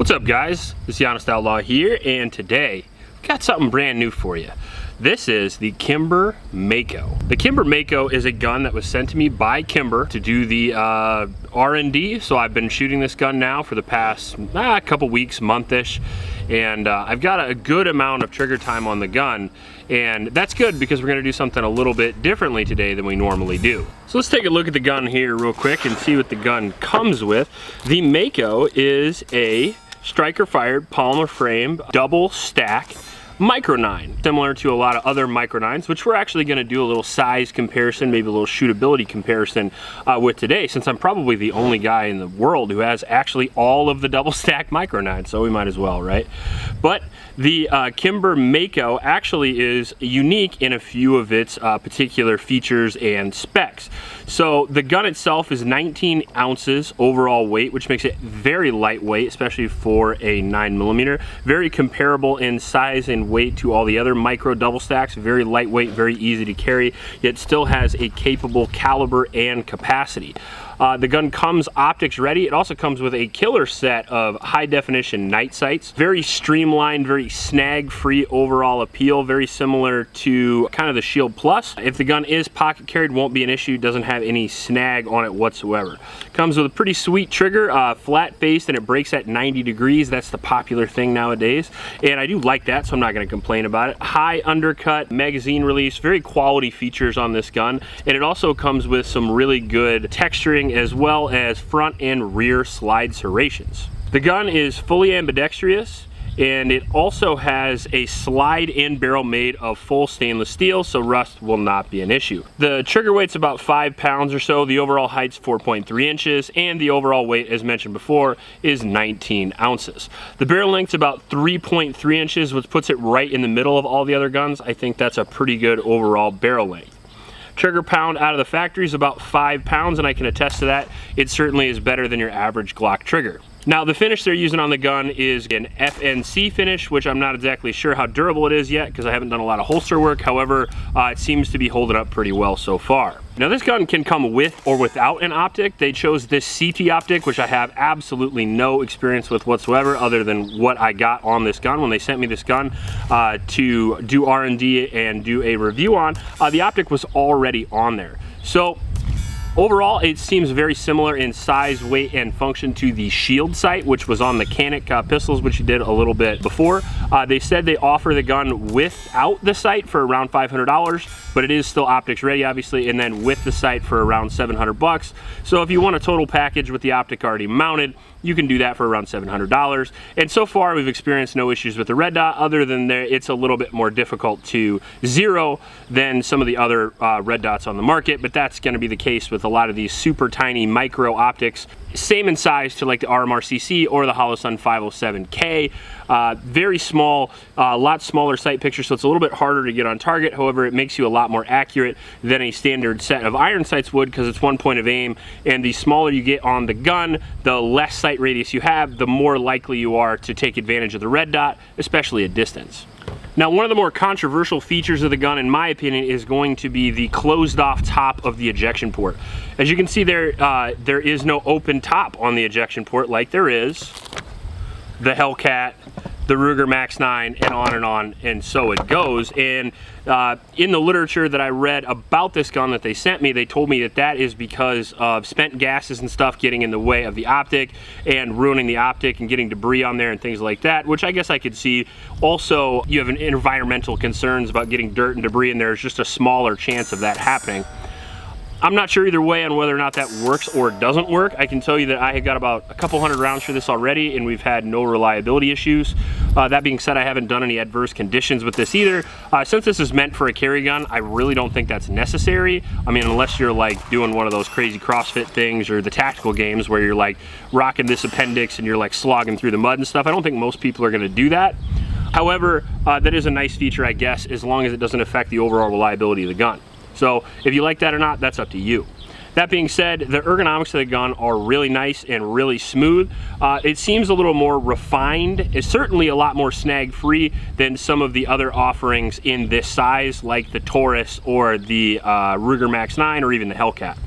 What's up, guys? It's the Honest Outlaw here, and today we've got something brand new for you. This is the Kimber Mako. The Kimber Mako is a gun that was sent to me by Kimber to do the R&D, so I've been shooting this gun now for the past couple weeks, month-ish, and I've got a good amount of trigger time on the gun, and that's good because we're going to do something a little bit differently today than we normally do. So let's take a look at the gun here real quick and see what the gun comes with. The Mako is a striker fired polymer frame double stack Micro 9, similar to a lot of other Micro 9s, which we're actually going to do a little size comparison, maybe a little shootability comparison with today, since I'm probably the only guy in the world who has actually all of the double stack Micro 9s, so we might as well, right? But the Kimber Mako actually is unique in a few of its particular features and specs. So the gun itself is 19 ounces overall weight, which makes it very lightweight, especially for a 9mm. Very comparable in size and weight to all the other micro double stacks. Very lightweight, very easy to carry, yet still has a capable caliber and capacity. The gun comes optics ready. It also comes with a killer set of high definition night sights. Very streamlined, very snag free overall appeal. Very similar to kind of the Shield Plus. If the gun is pocket carried, won't be an issue. Doesn't have any snag on it whatsoever. Comes with a pretty sweet trigger, flat faced, and it breaks at 90 degrees. That's the popular thing nowadays. And I do like that, so I'm not going to complain about it. High undercut, magazine release, very quality features on this gun. And it also comes with some really good texturing as well as front and rear slide serrations. The gun is fully ambidextrous, and it also has a slide-in barrel made of full stainless steel, so rust will not be an issue. The trigger weight's about 5 pounds or so, the overall height's 4.3 inches, and the overall weight, as mentioned before, is 19 ounces. The barrel length's about 3.3 inches, which puts it right in the middle of all the other guns. I think that's a pretty good overall barrel length. Trigger pound out of the factory is about 5 pounds, and I can attest to that. It certainly is better than your average Glock trigger. Now, the finish they're using on the gun is an FNC finish, which I'm not exactly sure how durable it is yet because I haven't done a lot of holster work. However, it seems to be holding up pretty well so far. Now, this gun can come with or without an optic. They chose this CT optic, which I have absolutely no experience with whatsoever other than what I got on this gun. When they sent me this gun to do R&D and do a review on, the optic was already on there. So overall, it seems very similar in size, weight, and function to the Shield sight, which was on the Canic pistols, which you did a little bit before. They said they offer the gun without the sight for around $500, but it is still optics ready, obviously, and then with the sight for around $700. So if you want a total package with the optic already mounted, you can do that for around $700. And so far, we've experienced no issues with the red dot, other than it's a little bit more difficult to zero than some of the other red dots on the market, but that's gonna be the case with a lot of these super tiny micro optics, same in size to like the RMRCC or the Holosun 507K. Very small, a lot smaller sight picture, so it's a little bit harder to get on target. However, it makes you a lot more accurate than a standard set of iron sights would, because it's one point of aim, and the smaller you get on the gun, the less sight radius you have, the more likely you are to take advantage of the red dot, especially at distance. Now, one of the more controversial features of the gun, in my opinion, is going to be the closed off top of the ejection port. As you can see there, there is no open top on the ejection port like there is the Hellcat, the Ruger Max 9, and on, and so it goes. And in the literature that I read about this gun that they sent me, they told me that that is because of spent gases and stuff getting in the way of the optic and ruining the optic and getting debris on there and things like that, which I guess I could see. Also, you have environmental concerns about getting dirt and debris, and there's just a smaller chance of that happening. I'm not sure either way on whether or not that works or doesn't work. I can tell you that I have got about a couple hundred rounds for this already, and we've had no reliability issues. That being said, I haven't done any adverse conditions with this either. Since this is meant for a carry gun, I really don't think that's necessary. I mean, unless you're like doing one of those crazy CrossFit things or the tactical games where you're like rocking this appendix and you're like slogging through the mud and stuff. I don't think most people are gonna do that. However, that is a nice feature, I guess, as long as it doesn't affect the overall reliability of the gun. So if you like that or not, that's up to you. That being said, the ergonomics of the gun are really nice and really smooth. It seems a little more refined. It's certainly a lot more snag-free than some of the other offerings in this size, like the Taurus or the Ruger Max 9 or even the Hellcat.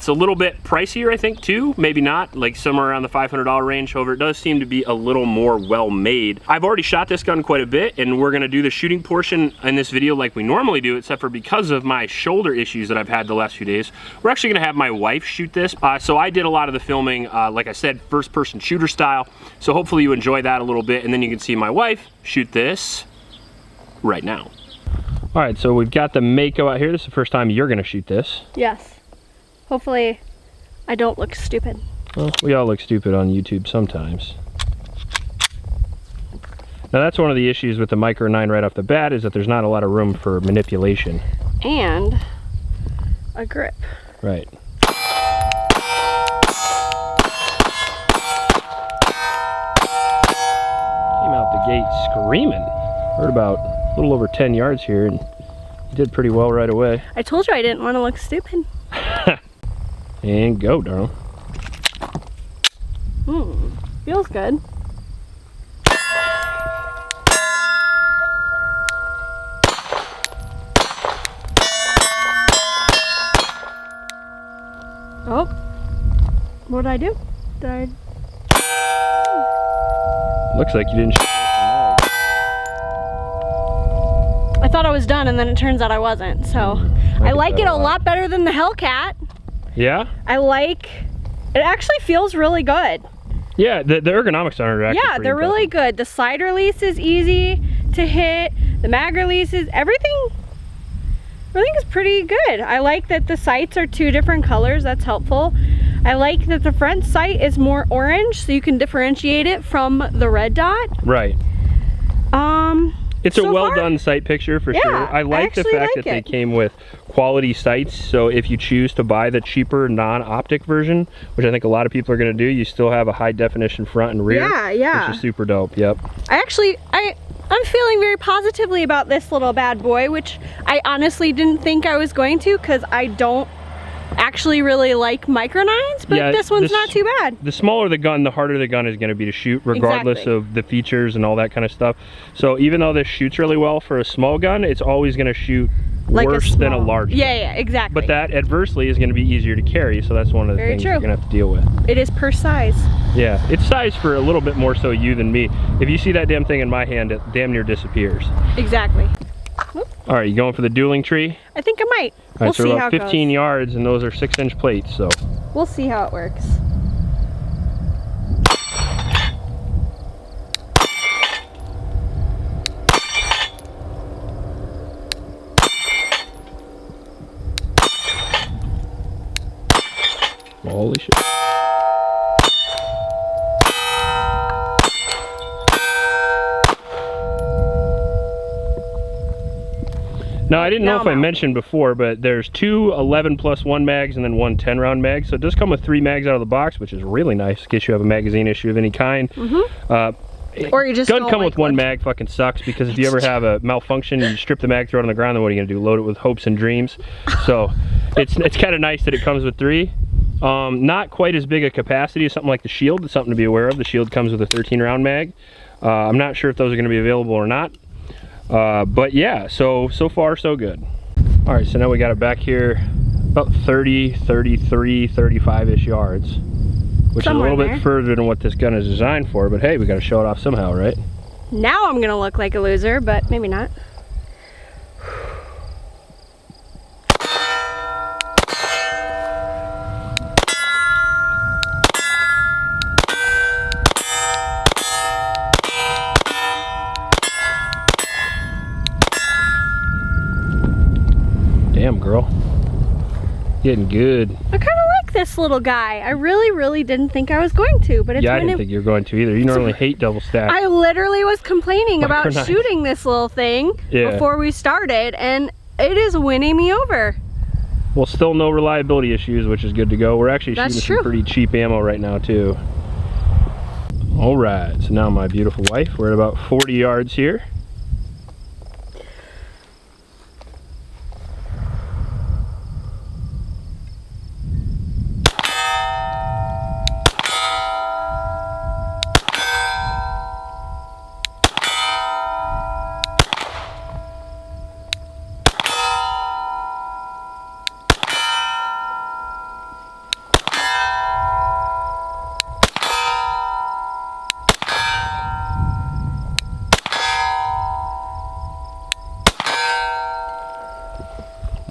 It's a little bit pricier, I think, too. Maybe not, like somewhere around the $500 range. However, it does seem to be a little more well-made. I've already shot this gun quite a bit, and we're gonna do the shooting portion in this video like we normally do, except for because of my shoulder issues that I've had the last few days. We're actually gonna have my wife shoot this. So I did a lot of the filming, like I said, first-person shooter style. So hopefully you enjoy that a little bit, and then you can see my wife shoot this right now. All right, so we've got the Mako out here. This is the first time you're gonna shoot this. Yes. Hopefully I don't look stupid. Well, we all look stupid on YouTube sometimes. Now that's one of the issues with the Micro 9 right off the bat, is that there's not a lot of room for manipulation. And a grip. Right. Came out the gate screaming. Heard about a little over 10 yards here, and you did pretty well right away. I told you I didn't want to look stupid. And go, darling. Feels good. Oh, what did I do? Looks like you didn't shoot the mag. I thought I was done, and then it turns out I wasn't, so. I like it a lot better than the Hellcat. Yeah? It actually feels really good. Yeah, the ergonomics on it are actually Yeah, they're really good. The side release is easy to hit. The mag release is, everything is pretty good. I like that the sights are 2 different colors. That's helpful. I like that the front sight is more orange, so you can differentiate it from the red dot. Right. It's a well-done sight picture for sure. I like the fact that they came with quality sights, so if you choose to buy the cheaper non-optic version, which I think a lot of people are going to do, you still have a high definition front and rear, which is super dope. Yep. I'm feeling very positively about this little bad boy, which I honestly didn't think I was going to, because I don't actually really like Micro 9s, but this one's not too bad. The smaller the gun, the harder the gun is going to be to shoot, regardless of the features and all that kind of stuff. So even though this shoots really well for a small gun, it's always going to shoot like worse than a large gun. Yeah, exactly. But that adversely is going to be easier to carry, so that's one of the things you're going to have to deal with. It is per size. Yeah, it's sized for a little bit more so you than me. If you see that damn thing in my hand, it damn near disappears. Exactly. All right, you going for the dueling tree? I think I might. All right, so we're about 15 yards, and those are 6-inch plates, so. We'll see how it works. Holy shit. Now, I didn't know if I mentioned before, but there's 2 11+1 mags and then 1 10-round mag. So it does come with 3 mags out of the box, which is really nice in case you have a magazine issue of any kind. Or you just gun come with 1 mag fucking sucks, because if you ever have a malfunction, you strip the mag, throw it on the ground, then what are you gonna do? Load it with hopes and dreams? So it's kind of nice that it comes with 3. Not quite as big a capacity as something like the Shield. It's something to be aware of. The Shield comes with a 13-round mag. I'm not sure if those are going to be available or not. But yeah, so far so good. All right, so now we got it back here about 30, 33, 35-ish yards, which is a little bit further than what this gun is designed for, but hey, we got to show it off somehow, right? Now I'm gonna look like a loser, but maybe not. Damn, girl. Getting good. I kind of like this little guy. I really didn't think I was going to, but it's I didn't think you were going to either. You normally hate double stack. I literally was complaining about shooting this little thing before we started, and it is winning me over. Well, still no reliability issues, which is good to go. We're actually shooting some pretty cheap ammo right now, too. All right, so now my beautiful wife, we're at about 40 yards here.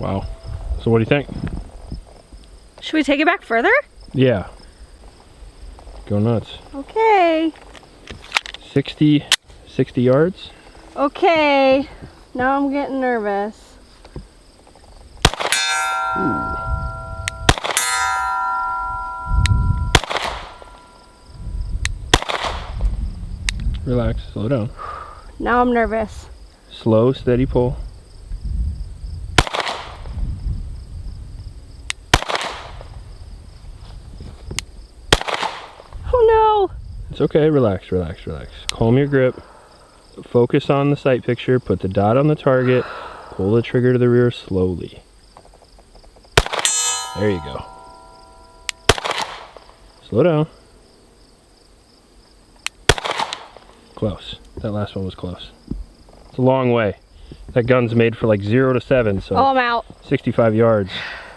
Wow. So what do you think? Should we take it back further? Yeah. Go nuts. Okay. 60 yards. Okay. Now I'm getting nervous. Ooh. Relax, slow down. Now I'm nervous. Slow, steady pull. Oh no! It's okay, relax, relax, relax. Calm your grip. Focus on the sight picture, put the dot on the target, pull the trigger to the rear slowly. There you go. Slow down. Close. That last one was close. It's a long way. That gun's made for like 0 to 7, so oh, I'm out. 65 yards.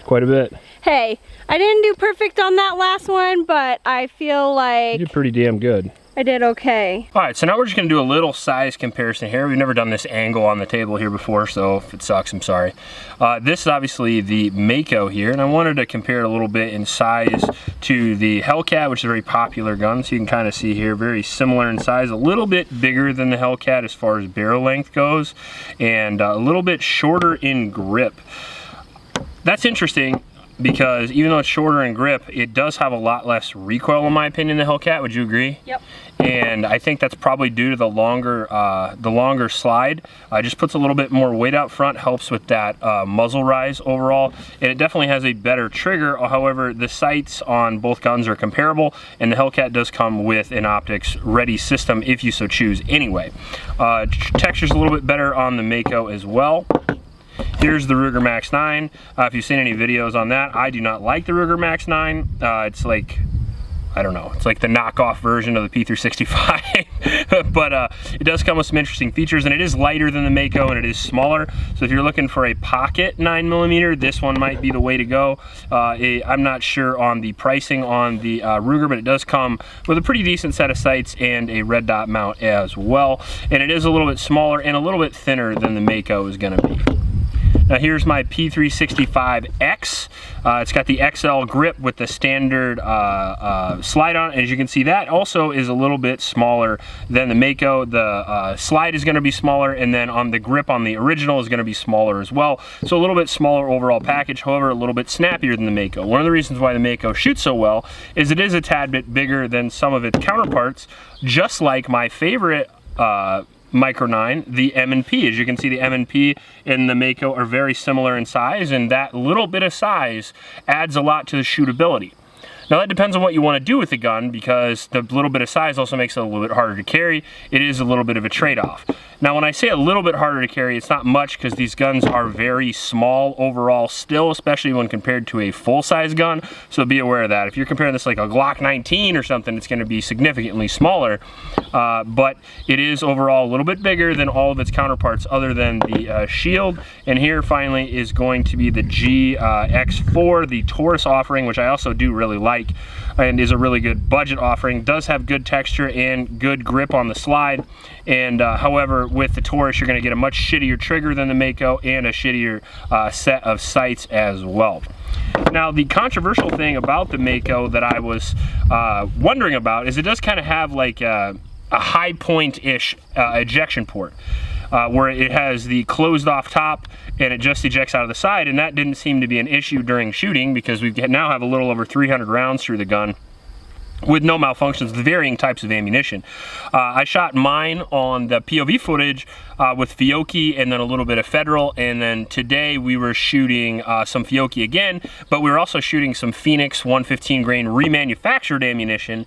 Quite a bit. Hey, I didn't do perfect on that last one, but I feel like You did pretty damn good. I did okay. All right, so now we're just gonna do a little size comparison here. We've never done this angle on the table here before, so if it sucks, I'm sorry. This is obviously the Mako here, and I wanted to compare it a little bit in size to the Hellcat, which is a very popular gun. So you can kind of see here, very similar in size, a little bit bigger than the Hellcat as far as barrel length goes, and a little bit shorter in grip. That's interesting, because even though it's shorter in grip, it does have a lot less recoil in my opinion than the Hellcat. Would you agree? Yep. And I think that's probably due to the longer slide. Just puts a little bit more weight out front, helps with that muzzle rise overall, and it definitely has a better trigger. However, the sights on both guns are comparable, and the Hellcat does come with an optics ready system if you so choose anyway. Texture's a little bit better on the Mako as well. Here's the Ruger Max 9. If you've seen any videos on that, I do not like the Ruger Max 9. It's like, I don't know, it's like the knockoff version of the P365. But it does come with some interesting features, and it is lighter than the Mako, and it is smaller. So if you're looking for a pocket 9mm, this one might be the way to go. I'm not sure on the pricing on the Ruger, but it does come with a pretty decent set of sights and a red dot mount as well. And it is a little bit smaller and a little bit thinner than the Mako is gonna be. Now here's my P365X. It's got the XL grip with the standard slide on it. As you can see, that also is a little bit smaller than the Mako. The slide is going to be smaller, and then on the grip on the original is going to be smaller as well. So a little bit smaller overall package, however, a little bit snappier than the Mako. One of the reasons why the Mako shoots so well is it is a tad bit bigger than some of its counterparts, just like my favorite Micro 9, the M&P. As you can see, the M&P and the Mako are very similar in size, and that little bit of size adds a lot to the shootability. Now that depends on what you want to do with the gun, because the little bit of size also makes it a little bit harder to carry. It is a little bit of a trade-off. Now when I say a little bit harder to carry, it's not much, because these guns are very small overall still, especially when compared to a full-size gun, so be aware of that. If you're comparing this like a Glock 19 or something, it's going to be significantly smaller, but it is overall a little bit bigger than all of its counterparts other than the Shield. And here finally is going to be the GX4, the Taurus offering, which I also do really like, and is a really good budget offering. Does have good texture and good grip on the slide, and however, with the Taurus you're going to get a much shittier trigger than the Mako and a shittier set of sights as well. Now the controversial thing about the Mako that I was wondering about is it does kind of have like a high point-ish ejection port. Where it has the closed off top and it just ejects out of the side, and that didn't seem to be an issue during shooting, because we now have a little over 300 rounds through the gun with no malfunctions, the varying types of ammunition. I shot mine on the POV footage with Fiocchi and then a little bit of Federal, and then today we were shooting some Fiocchi again, but we were also shooting some Phoenix 115 grain remanufactured ammunition,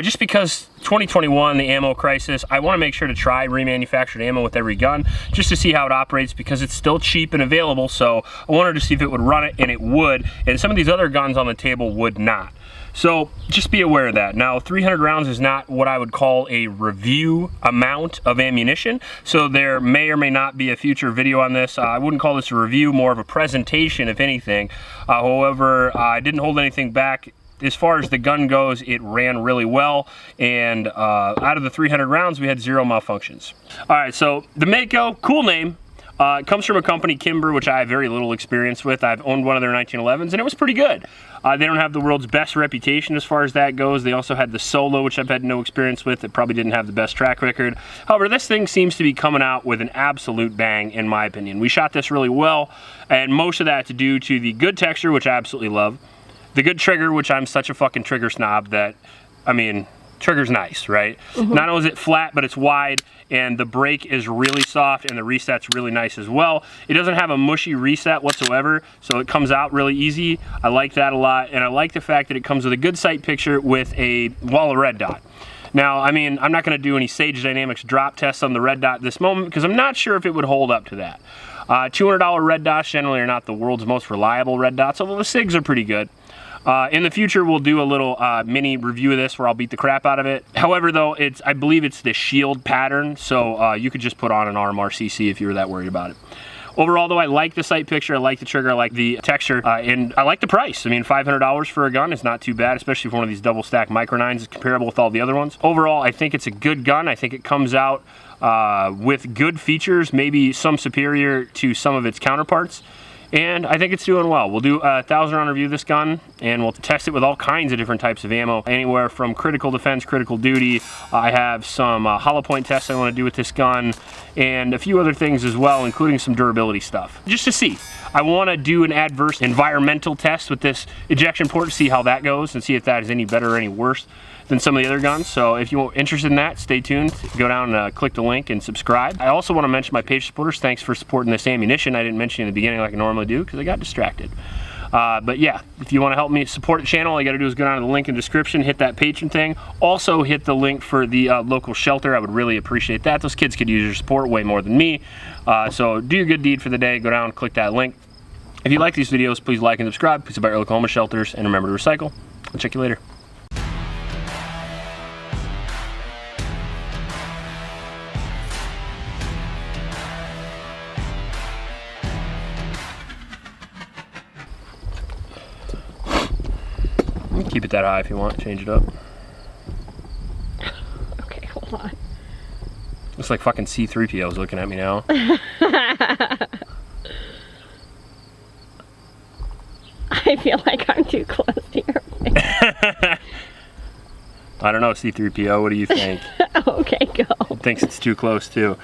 just because 2021, the ammo crisis, I want to make sure to try remanufactured ammo with every gun just to see how it operates, because it's still cheap and available. So I wanted to see if it would run it, and it would, and some of these other guns on the table would not. So just be aware of that. Now 300 rounds is not what I would call a review amount of ammunition, so there may or may not be a future video on this. I wouldn't call this a review, more of a presentation if anything. However, I didn't hold anything back. As far as the gun goes, it ran really well, and out of the 300 rounds we had 0 malfunctions. All right, so the Mako, cool name. It comes from a company, Kimber, which I have very little experience with. I've owned one of their 1911s, and it was pretty good. They don't have the world's best reputation as far as that goes. They also had the Solo, which I've had no experience with. It probably didn't have the best track record. However, this thing seems to be coming out with an absolute bang, in my opinion. We shot this really well, and most of that to due to the good texture, which I absolutely love. The good trigger, which I'm such a fucking trigger snob that, I mean, trigger's nice, right? Not only is it flat, but it's wide, and the brake is really soft, and the reset's really nice as well. It doesn't have a mushy reset whatsoever, so it comes out really easy. I like that a lot, and I like the fact that it comes with a good sight picture with a wall of red dot. Now, I mean, I'm not gonna do any Sage Dynamics drop tests on the red dot at this moment because I'm not sure if it would hold up to that. $200 red dots generally are not the world's most reliable red dots, although the Sigs are pretty good. In the future, we'll do a little mini review of this where I'll beat the crap out of it. However, though, I believe it's the Shield pattern, so you could just put on an RMR-CC if you were that worried about it. Overall, though, I like the sight picture, I like the trigger, I like the texture, and I like the price. I mean, $500 for a gun is not too bad, especially if one of these double-stack Micro 9s is comparable with all the other ones. Overall, I think it's a good gun. I think it comes out with good features, maybe some superior to some of its counterparts. And I think it's doing well. We'll do a 1,000-round review of this gun, and we'll test it with all kinds of different types of ammo, anywhere from critical defense, critical duty. I have some hollow point tests I want to do with this gun, and a few other things as well, including some durability stuff, just to see. I want to do an adverse environmental test with this ejection port to see how that goes and see if that is any better or any worse than some of the other guns. So if you're interested in that, stay tuned. Go down and click the link and subscribe. I also want to mention my page supporters. Thanks for supporting this ammunition. I didn't mention in the beginning like I normally do because I got distracted. But yeah, if you want to help me support the channel, all you got to do is go down to the link in the description, hit that patron thing. Also hit the link for the local shelter. I would really appreciate that. Those kids could use your support way more than me. So do your good deed for the day. Go down, click that link. If you like these videos, please like and subscribe. Please support your local homeless shelters, and remember to recycle. I'll check you later. You can keep it that high if you want. Change it up. Okay, hold on. Looks like fucking C3PO is looking at me now. I feel like I'm too close to your face. I don't know, C3PO, what do you think? Okay, go. He thinks it's too close too.